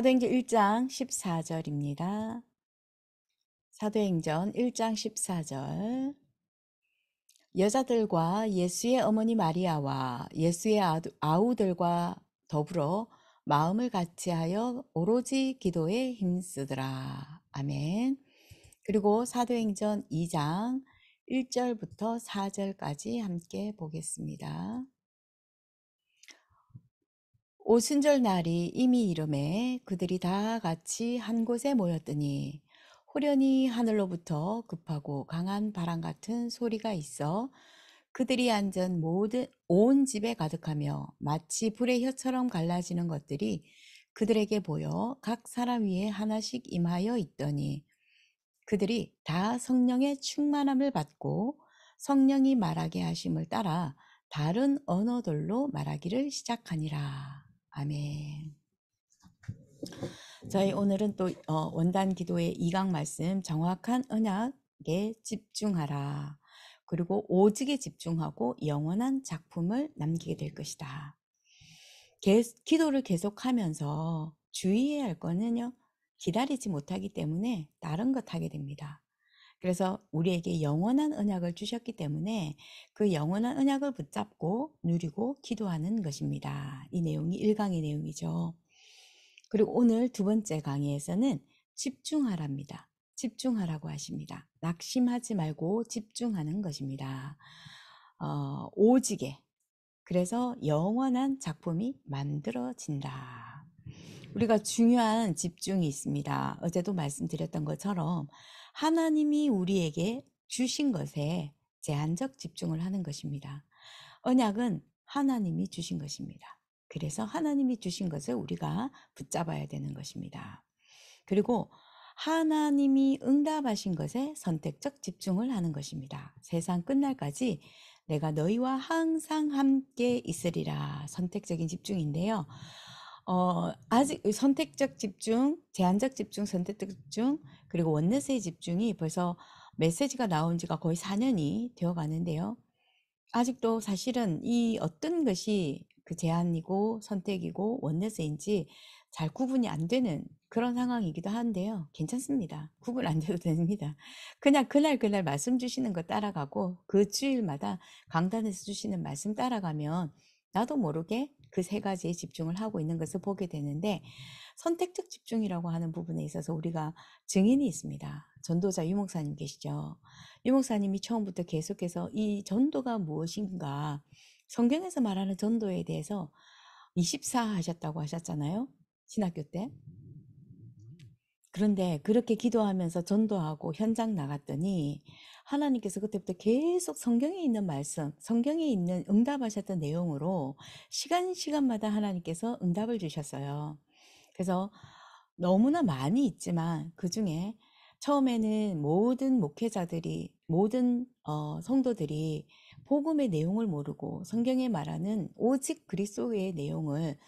사도행전 1장 14절입니다. 사도행전 1장 14절. 여자들과 예수의 어머니 마리아와 예수의 아우들과 더불어 마음을 같이하여 오로지 기도에 힘쓰더라. 아멘. 그리고 사도행전 2장 1절부터 4절까지 함께 보겠습니다. 오순절 날이 이미 이름에 그들이 다 같이 한 곳에 모였더니 호련히 하늘로부터 급하고 강한 바람 같은 소리가 있어 그들이 앉은 모든 온 집에 가득하며 마치 불의 혀처럼 갈라지는 것들이 그들에게 보여 각 사람 위에 하나씩 임하여 있더니 그들이 다 성령의 충만함을 받고 성령이 말하게 하심을 따라 다른 언어들로 말하기를 시작하니라. 아멘. 저희 오늘은 또 원단 기도의 2강 말씀 정확한 언약에 집중하라. 그리고 오직에 집중하고 영원한 작품을 남기게 될 것이다. 기도를 계속하면서 주의해야 할 거는요. 기다리지 못하기 때문에 다른 것 하게 됩니다. 그래서 우리에게 영원한 언약을 주셨기 때문에 그 영원한 언약을 붙잡고 누리고 기도하는 것입니다. 이 내용이 1강의 내용이죠. 그리고 오늘 두 번째 강의에서는 집중하랍니다. 집중하라고 하십니다. 낙심하지 말고 집중하는 것입니다. 오직에. 그래서 영원한 작품이 만들어진다. 우리가 중요한 집중이 있습니다. 어제도 말씀드렸던 것처럼 하나님이 우리에게 주신 것에 제한적 집중을 하는 것입니다. 언약은 하나님이 주신 것입니다. 그래서 하나님이 주신 것을 우리가 붙잡아야 되는 것입니다. 그리고 하나님이 응답하신 것에 선택적 집중을 하는 것입니다. 세상 끝날까지 내가 너희와 항상 함께 있으리라. 선택적인 집중인데요. 아직 선택적 집중, 제한적 집중, 선택적 집중, 그리고 원네스의 집중이 벌써 메시지가 나온 지가 거의 4년이 되어 가는데요. 아직도 사실은 이 어떤 것이 그 제한이고 선택이고 원네스인지 잘 구분이 안 되는 그런 상황이기도 한데요. 괜찮습니다. 구분 안 돼도 됩니다. 그냥 그날 말씀 주시는 거 따라가고 그 주일마다 강단에서 주시는 말씀 따라가면 나도 모르게 그 세 가지에 집중을 하고 있는 것을 보게 되는데 선택적 집중이라고 하는 부분에 있어서 우리가 증인이 있습니다. 전도자 유 목사님 계시죠. 유 목사님이 처음부터 계속해서 이 전도가 무엇인가 성경에서 말하는 전도에 대해서 24 하셨다고 하셨잖아요. 신학교 때. 그런데 그렇게 기도하면서 전도하고 현장 나갔더니 하나님께서 그때부터 계속 성경에 있는 말씀, 성경에 있는 응답하셨던 내용으로 시간마다 하나님께서 응답을 주셨어요. 그래서 너무나 많이 있지만 그 중에 처음에는 모든 목회자들이, 모든 성도들이 복음의 내용을 모르고 성경에 말하는 오직 그리스도의 내용을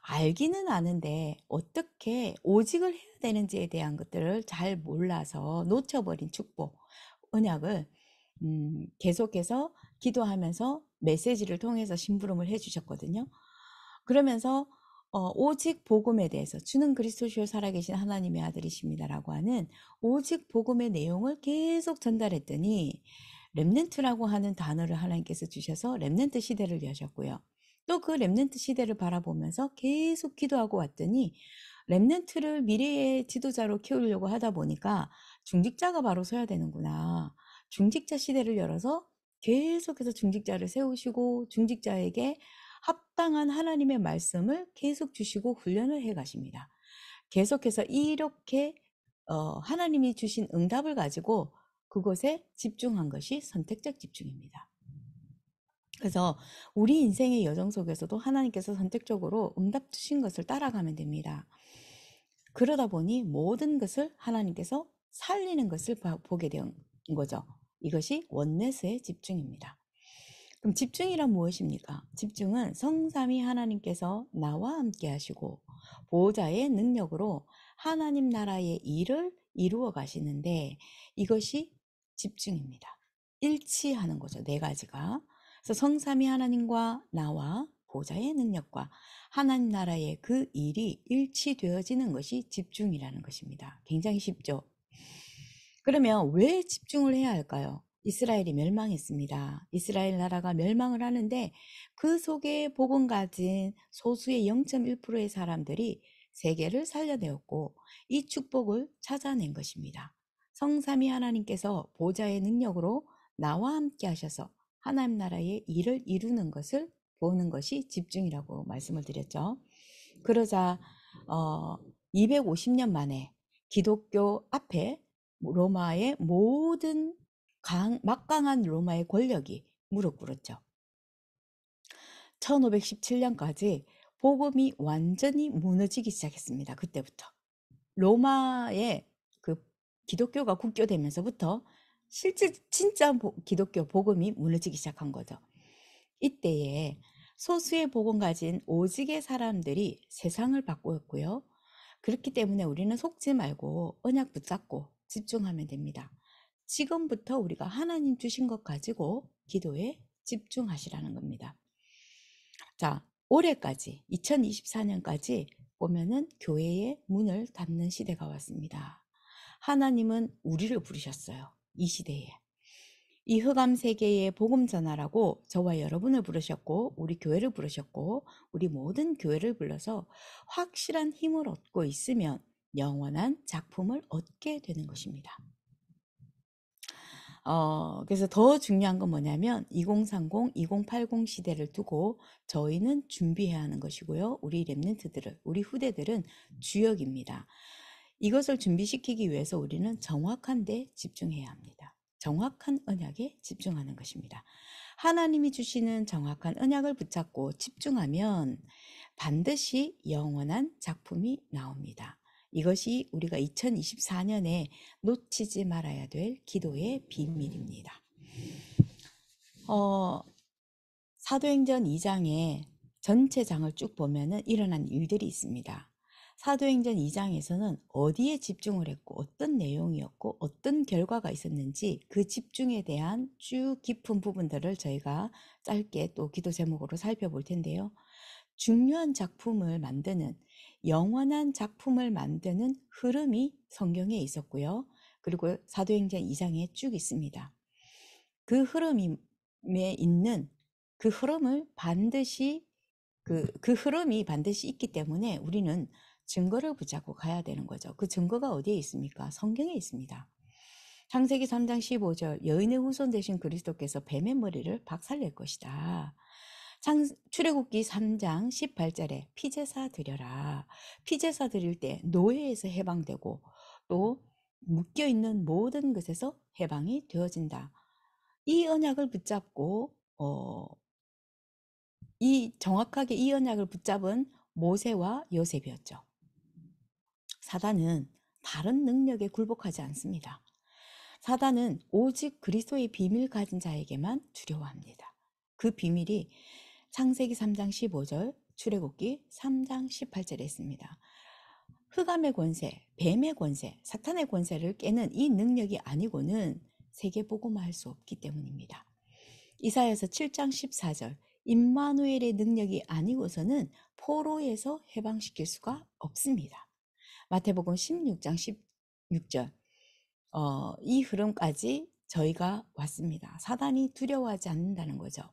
알기는 아는데 어떻게 오직을 해야 되는지에 대한 것들을 잘 몰라서 놓쳐버린 축복, 언약을 계속해서 기도하면서 메시지를 통해서 심부름을 해주셨거든요. 그러면서 오직 복음에 대해서 주는 그리스도시요 살아계신 하나님의 아들이십니다라고 하는 오직 복음의 내용을 계속 전달했더니 렘넌트라고 하는 단어를 하나님께서 주셔서 렘넌트 시대를 여셨고요. 또 그 렘넌트 시대를 바라보면서 계속 기도하고 왔더니 렘넌트를 미래의 지도자로 키우려고 하다 보니까 중직자가 바로 서야 되는구나. 중직자 시대를 열어서 계속해서 중직자를 세우시고 중직자에게 합당한 하나님의 말씀을 계속 주시고 훈련을 해 가십니다. 계속해서 이렇게 하나님이 주신 응답을 가지고 그것에 집중한 것이 선택적 집중입니다. 그래서 우리 인생의 여정 속에서도 하나님께서 선택적으로 응답 주신 것을 따라가면 됩니다. 그러다 보니 모든 것을 하나님께서 살리는 것을 보게 된 거죠. 이것이 원네스의 집중입니다. 그럼 집중이란 무엇입니까? 집중은 성삼위 하나님께서 나와 함께 하시고 보호자의 능력으로 하나님 나라의 일을 이루어 가시는데 이것이 집중입니다. 일치하는 거죠. 네 가지가. 그래서 성삼위 하나님과 나와 보좌의 능력과 하나님 나라의 그 일이 일치되어지는 것이 집중이라는 것입니다. 굉장히 쉽죠? 그러면 왜 집중을 해야 할까요? 이스라엘이 멸망했습니다. 이스라엘 나라가 멸망을 하는데 그 속에 복음 가진 소수의 0.1%의 사람들이 세계를 살려내었고 이 축복을 찾아낸 것입니다. 성삼위 하나님께서 보좌의 능력으로 나와 함께 하셔서 하나님 나라의 일을 이루는 것을 보는 것이 집중이라고 말씀을 드렸죠. 그러자 250년 만에 기독교 앞에 로마의 모든 막강한 로마의 권력이 무릎 꿇었죠. 1517년까지 복음이 완전히 무너지기 시작했습니다. 그때부터. 로마의 그 기독교가 국교되면서부터 실제 진짜 기독교 복음이 무너지기 시작한 거죠. 이때에 소수의 복음 가진 오직의 사람들이 세상을 바꾸었고요. 그렇기 때문에 우리는 속지 말고 언약 붙잡고 집중하면 됩니다. 지금부터 우리가 하나님 주신 것 가지고 기도에 집중하시라는 겁니다. 자, 올해까지 2024년까지 보면은 교회의 문을 닫는 시대가 왔습니다. 하나님은 우리를 부르셨어요. 이 시대에. 이 흑암 세계의 복음 전하라고 저와 여러분을 부르셨고 우리 교회를 부르셨고 우리 모든 교회를 불러서 확실한 힘을 얻고 있으면 영원한 작품을 얻게 되는 것입니다. 그래서 더 중요한 건 뭐냐면 2030, 2080 시대를 두고 저희는 준비해야 하는 것이고요. 우리 렘넌트들을, 우리 후대들은 주역입니다. 이것을 준비시키기 위해서 우리는 정확한 데 집중해야 합니다. 정확한 언약에 집중하는 것입니다. 하나님이 주시는 정확한 언약을 붙잡고 집중하면 반드시 영원한 작품이 나옵니다. 이것이 우리가 2024년에 놓치지 말아야 될 기도의 비밀입니다. 사도행전 2장에 전체 장을 쭉 보면은 일어난 일들이 있습니다. 사도행전 2장에서는 어디에 집중을 했고 어떤 내용이었고 어떤 결과가 있었는지 그 집중에 대한 쭉 깊은 부분들을 저희가 짧게 또 기도 제목으로 살펴볼 텐데요. 중요한 작품을 만드는 영원한 작품을 만드는 흐름이 성경에 있었고요. 그리고 사도행전 2장에 쭉 있습니다. 그 흐름에 있는 그 흐름을 반드시 그 흐름이 반드시 있기 때문에 우리는 증거를 붙잡고 가야 되는 거죠. 그 증거가 어디에 있습니까? 성경에 있습니다. 창세기 3장 15절 여인의 후손 되신 그리스도께서 뱀의 머리를 박살낼 것이다. 출애굽기 3장 18절에 피제사 드려라. 피제사 드릴 때 노예에서 해방되고 또 묶여있는 모든 것에서 해방이 되어진다. 이 언약을 붙잡고 정확하게 이 언약을 붙잡은 모세와 요셉이었죠. 사단은 다른 능력에 굴복하지 않습니다. 사단은 오직 그리스도의 비밀 가진 자에게만 두려워합니다. 그 비밀이 창세기 3장 15절, 출애굽기 3장 18절에 있습니다. 흑암의 권세, 뱀의 권세, 사탄의 권세를 깨는 이 능력이 아니고는 세계복음화할 수 없기 때문입니다. 이사야서 7장 14절, 임마누엘의 능력이 아니고서는 포로에서 해방시킬 수가 없습니다. 마태복음 16장 16절, 이 흐름까지 저희가 왔습니다. 사단이 두려워하지 않는다는 거죠.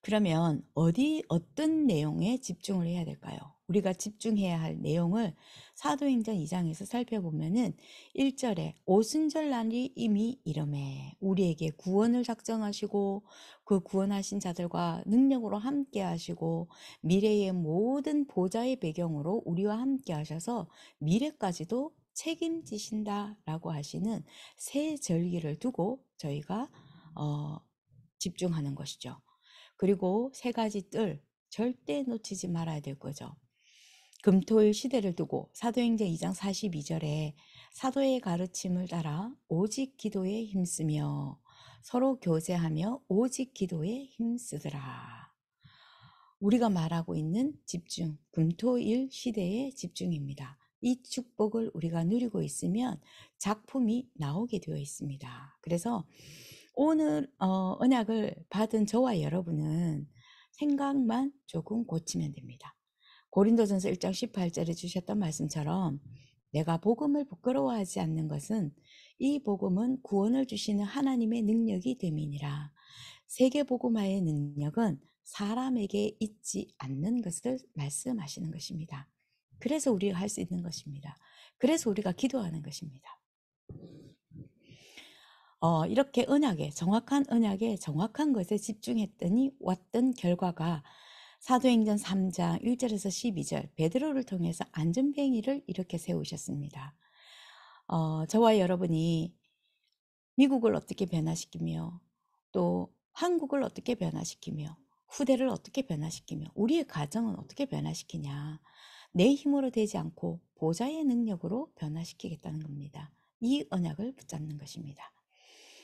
그러면 어떤 내용에 집중을 해야 될까요? 우리가 집중해야 할 내용을 사도행전 2장에서 살펴보면은 1절에 오순절 날이 이미 이름에 우리에게 구원을 작정하시고 그 구원하신 자들과 능력으로 함께 하시고 미래의 모든 보좌의 배경으로 우리와 함께 하셔서 미래까지도 책임지신다라고 하시는 새 절기를 두고 저희가 집중하는 것이죠. 그리고 세 가지 뜰 절대 놓치지 말아야 될 거죠. 금토일 시대를 두고 사도행전 2장 42절에 사도의 가르침을 따라 오직 기도에 힘쓰며 서로 교제하며 오직 기도에 힘쓰더라. 우리가 말하고 있는 집중, 금토일 시대의 집중입니다. 이 축복을 우리가 누리고 있으면 작품이 나오게 되어 있습니다. 그래서 오늘 언약을 받은 저와 여러분은 생각만 조금 고치면 됩니다. 고린도전서 1장 18절에 주셨던 말씀처럼 내가 복음을 부끄러워하지 않는 것은 이 복음은 구원을 주시는 하나님의 능력이 됨이니라. 세계복음화의 능력은 사람에게 있지 않는 것을 말씀하시는 것입니다. 그래서 우리가 할 수 있는 것입니다. 그래서 우리가 기도하는 것입니다. 이렇게 정확한 언약에 정확한 것에 집중했더니 왔던 결과가 사도행전 3장 1절에서 12절 베드로를 통해서 안전뱅이를 이렇게 세우셨습니다. 저와 여러분이 미국을 어떻게 변화시키며 또 한국을 어떻게 변화시키며 후대를 어떻게 변화시키며 우리의 가정은 어떻게 변화시키냐. 내 힘으로 되지 않고 보좌의 능력으로 변화시키겠다는 겁니다. 이 언약을 붙잡는 것입니다.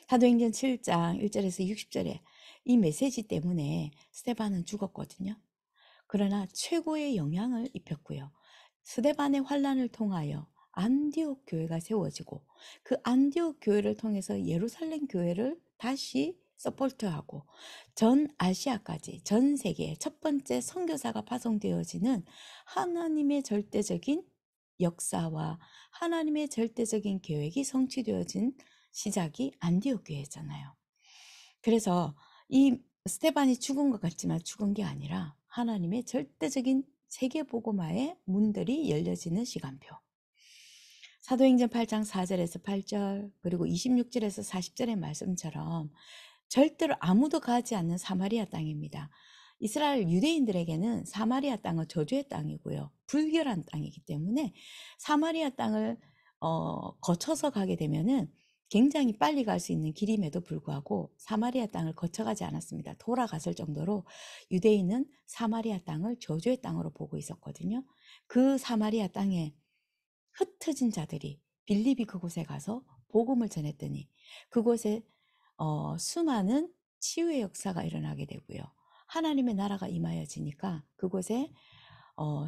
사도행전 7장 1절에서 60절에 이 메시지 때문에 스데반은 죽었거든요. 그러나 최고의 영향을 입혔고요. 스데반의 환란을 통하여 안디옥 교회가 세워지고 그 안디옥 교회를 통해서 예루살렘 교회를 다시 서포트하고 전 아시아까지 전 세계에 첫 번째 선교사가 파송되어지는 하나님의 절대적인 역사와 하나님의 절대적인 계획이 성취되어진 시작이 안디옥 교회잖아요. 그래서 이 스테반이 죽은 것 같지만 죽은 게 아니라 하나님의 절대적인 세계복음화의 문들이 열려지는 시간표. 사도행전 8장 4절에서 8절 그리고 26절에서 40절의 말씀처럼 절대로 아무도 가지 않는 사마리아 땅입니다. 이스라엘 유대인들에게는 사마리아 땅은 저주의 땅이고요. 불결한 땅이기 때문에 사마리아 땅을 거쳐서 가게 되면은 굉장히 빨리 갈 수 있는 길임에도 불구하고 사마리아 땅을 거쳐가지 않았습니다. 돌아갔을 정도로 유대인은 사마리아 땅을 저주의 땅으로 보고 있었거든요. 그 사마리아 땅에 흩어진 자들이 빌립이 그곳에 가서 복음을 전했더니 그곳에 수많은 치유의 역사가 일어나게 되고요. 하나님의 나라가 임하여지니까 그곳에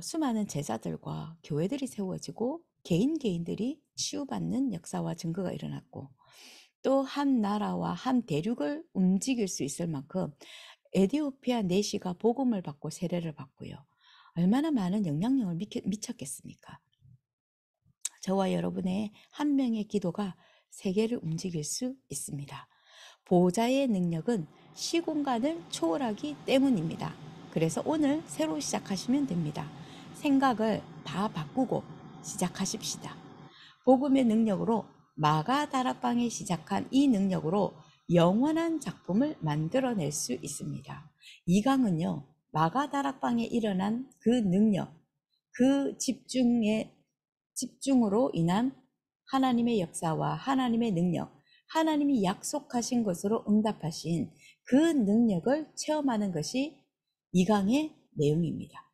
수많은 제자들과 교회들이 세워지고 개인들이 치유받는 역사와 증거가 일어났고 또 한 나라와 한 대륙을 움직일 수 있을 만큼 에티오피아 내시가 복음을 받고 세례를 받고요. 얼마나 많은 영향력을 미쳤겠습니까? 저와 여러분의 한 명의 기도가 세계를 움직일 수 있습니다. 보좌의 능력은 시공간을 초월하기 때문입니다. 그래서 오늘 새로 시작하시면 됩니다. 생각을 다 바꾸고 시작하십시다. 복음의 능력으로 마가다락방에 시작한 이 능력으로 영원한 작품을 만들어낼 수 있습니다. 이 강은요, 마가다락방에 일어난 그 능력, 그 집중으로 인한 하나님의 역사와 하나님의 능력, 하나님이 약속하신 것으로 응답하신 그 능력을 체험하는 것이 이 강의 내용입니다.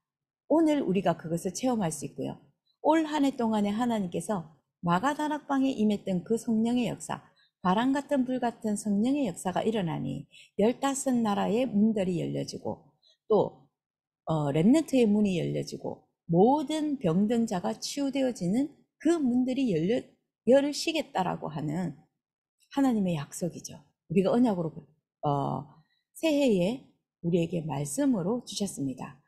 오늘 우리가 그것을 체험할 수 있고요. 올 한 해 동안에 하나님께서 마가다락방에 임했던 그 성령의 역사, 바람 같은 불 같은 성령의 역사가 일어나니 15나라의 문들이 열려지고 또 렘넌트의 문이 열려지고 모든 병든 자가 치유되어지는 그 문들이 열으시겠다라고 하는 하나님의 약속이죠. 우리가 언약으로 새해에 우리에게 말씀으로 주셨습니다.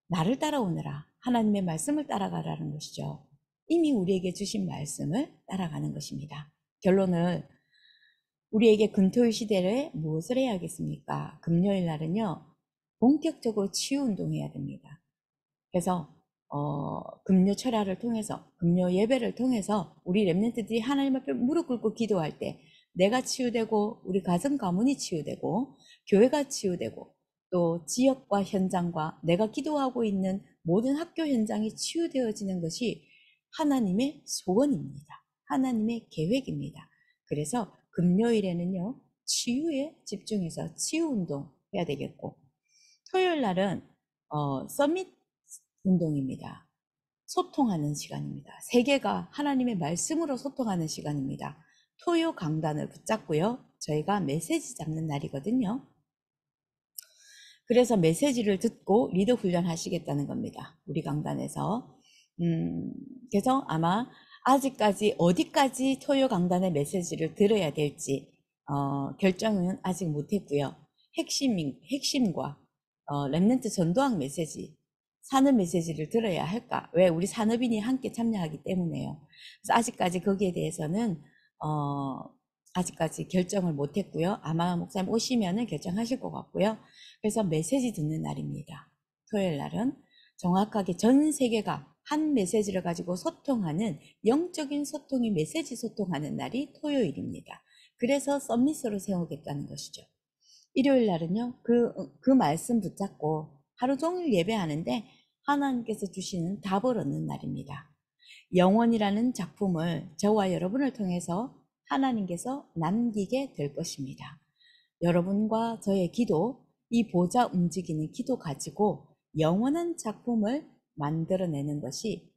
나를 따라오느라 하나님의 말씀을 따라가라는 것이죠. 이미 우리에게 주신 말씀을 따라가는 것입니다. 결론을 우리에게 금토일 시대에 무엇을 해야겠습니까? 금요일 날은요. 본격적으로 치유 운동해야 됩니다. 그래서 금요 철야를 통해서 금요 예배를 통해서 우리 렘넌트들이 하나님 앞에 무릎 꿇고 기도할 때 내가 치유되고 우리 가정 가문이 치유되고 교회가 치유되고 또 지역과 현장과 내가 기도하고 있는 모든 학교 현장이 치유되어지는 것이 하나님의 소원입니다. 하나님의 계획입니다. 그래서 금요일에는요 치유에 집중해서 치유 운동 해야 되겠고 토요일 날은 서밋 운동입니다. 소통하는 시간입니다. 세계가 하나님의 말씀으로 소통하는 시간입니다. 토요 강단을 붙잡고요. 저희가 메시지 잡는 날이거든요. 그래서 메시지를 듣고 리더 훈련 하시겠다는 겁니다. 우리 강단에서. 그래서 아마 아직까지 어디까지 토요 강단의 메시지를 들어야 될지 결정은 아직 못했고요. 핵심과 렘넌트 전도학 메시지, 산업 메시지를 들어야 할까? 왜? 우리 산업인이 함께 참여하기 때문에요. 그래서 아직까지 거기에 대해서는 아직까지 결정을 못했고요. 아마 목사님 오시면은 결정하실 것 같고요. 그래서 메시지 듣는 날입니다. 토요일 날은 정확하게 전 세계가 한 메시지를 가지고 소통하는, 영적인 소통이 메시지 소통하는 날이 토요일입니다. 그래서 썸밋으로 세우겠다는 것이죠. 일요일 날은요, 그 말씀 붙잡고 하루 종일 예배하는데 하나님께서 주시는 답을 얻는 날입니다. 영원이라는 작품을 저와 여러분을 통해서 하나님께서 남기게 될 것입니다. 여러분과 저의 기도, 이 보좌 움직이는 기도 가지고 영원한 작품을 만들어내는 것이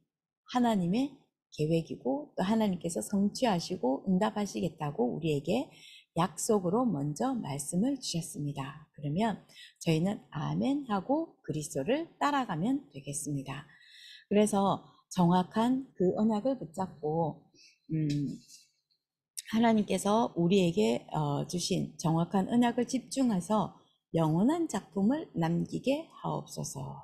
하나님의 계획이고, 또 하나님께서 성취하시고 응답하시겠다고 우리에게 약속으로 먼저 말씀을 주셨습니다. 그러면 저희는 아멘 하고 그리스도를 따라가면 되겠습니다. 그래서 정확한 그 언약을 붙잡고 하나님께서 우리에게 주신 정확한 언약을 집중해서 영원한 작품을 남기게 하옵소서.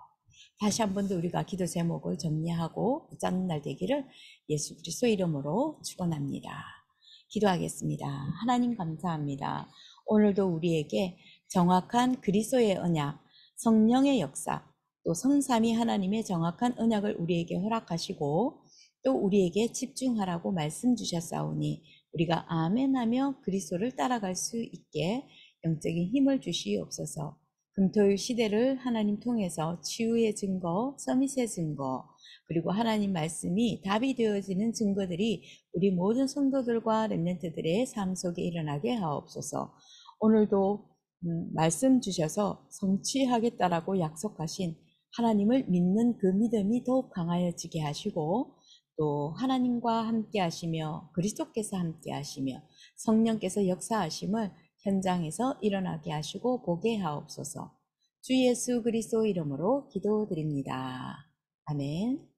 다시 한 번 더 우리가 기도 제목을 정리하고 붙잡는 날 되기를 예수 그리스도 이름으로 축원합니다. 기도하겠습니다. 하나님 감사합니다. 오늘도 우리에게 정확한 그리스도의 언약, 성령의 역사, 또 성삼위 하나님의 정확한 언약을 우리에게 허락하시고 또 우리에게 집중하라고 말씀 주셨사오니 우리가 아멘하며 그리스도를 따라갈 수 있게 영적인 힘을 주시옵소서. 금토일 시대를 하나님 통해서 치유의 증거, 서밋의 증거, 그리고 하나님 말씀이 답이 되어지는 증거들이 우리 모든 성도들과 렘넌트들의 삶 속에 일어나게 하옵소서. 오늘도 말씀 주셔서 성취하겠다라고 약속하신 하나님을 믿는 그 믿음이 더욱 강하여지게 하시고, 또 하나님과 함께 하시며 그리스도께서 함께 하시며 성령께서 역사하심을 현장에서 일어나게 하시고 보게 하옵소서. 주 예수 그리스도 이름으로 기도드립니다. 아멘.